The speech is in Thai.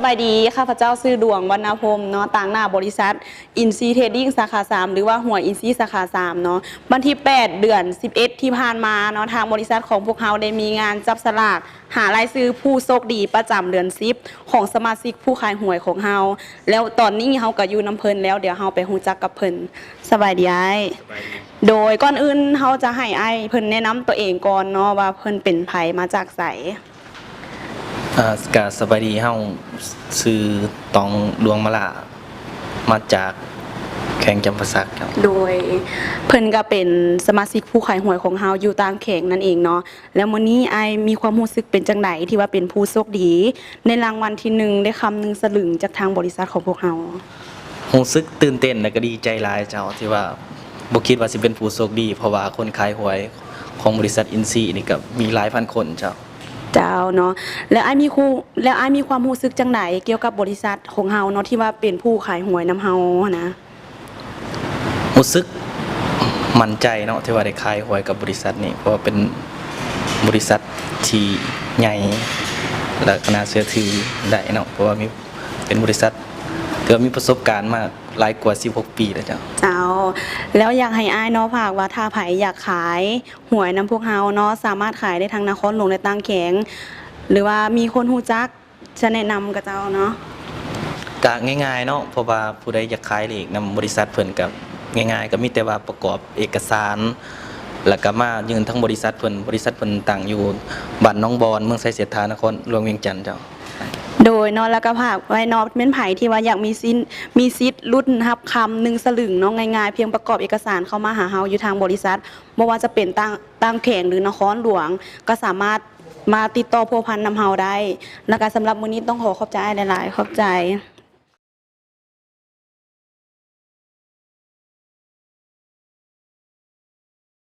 ายดีข้าพเจ้าชื่อดวงวรรณพรหมเนาะต่างหน้าบริษัทอินซีเทรดดิ้งสาขา3หรือว่าหัวอินซีสาขา3เนาะวันที่8 เดือน 11ที่ผ่านมาเนาะทางบริษัทของพวกเราได้มีงานจับสลากหารายชื่อผู้โชคดีประจำเดือน10ของสมาชิกผู้ขายหวยของเราแล้วตอนนี้เราก็อยู่น้ำเพลินแล้วเดี๋ยวเราไปฮู้จักกับเพิ่นสบายดีอ้ายโดยก่อนอื่นเราจะให้อ้ายเพิ่นแนะนำตัวเองก่อนเนาะว่าเพิ่นเป็นไผมาจากไสกาสบายดีเฮาซื้อตองดวงมะละมาจากแข่งจำปาสักครับโดยเพิ่นก็เป็นสมาชิกผู้ขายหวยของเฮาอยู่ตามแข่งนั่นเองเนาะแล้วมื้อนี้อ้ายมีความรู้สึกเป็นจังไดที่ว่าเป็นผู้โชคดีในรางวัลที่1ได้คำ1สลึงจากทางบริษัทของพวกเฮารู้สึกตื่นเต้นและก็ดีใจหลายเจ้าที่ว่าบ่คิดว่าสิเป็นผู้โชคดีเพราะว่าคนขายหวยของบริษัทอินซีนี่ก็มีหลายพันคนเจ้าเนาะแล้วอ้ายมีความรู้สึกจังไดเกี่ยวกับบริษัทของเฮาเนาะที่ว่าเป็นผู้ขายหวยนำเฮานะรู้สึกมั่นใจเนาะที่ว่าได้ขายหวยกับบริษัทนี้เพราะว่าเป็นบริษัทที่ใหญ่และน่าเชื่อถือได้เนาะเพราะว่าเป็นบริษัทที่มีประสบการณ์มาหลายกว่า16 ปีแล้วเจ้าแล้วอยากให้อ้ายเนาะฝากว่าถ้าไผอยากขายหวยนำพวกเฮาเนาะสามารถขายได้ทั้งนครหลวงและต่างแขงหรือว่ามีคนฮู้จักจะแนะนำกับเจ้าเนาะก็ง่ายๆเนาะเพราะว่าผู้ใดอยากขายเลขนำบริษัทเพิ่นก็ง่ายๆก็มีแต่ว่าประกอบเอกสารแล้วก็มายืนทั้งบริษัทเพิ่นตั้งอยู่บ้านหนองบอนเมืองไสเสถานครหลวงเวียงจันทน์เจ้าโดยเนาะแล้วก็ฝากไว้เนาะแม่นไผที่ว่าอยากมีสิทธิ์ลุ้นรับคำ1สลึงเนาะง่ายๆเพียงประกอบเอกสารเข้ามาหาเฮาอยู่ทางบริษัทบ่ว่าจะเป็นต่างแขงหรือนครหลวงก็สามารถมาติดต่อพัวพันนำเฮาได้แล้วก็สำหรับมื้อนี้ต้องขอบใจหลายๆขอบใจ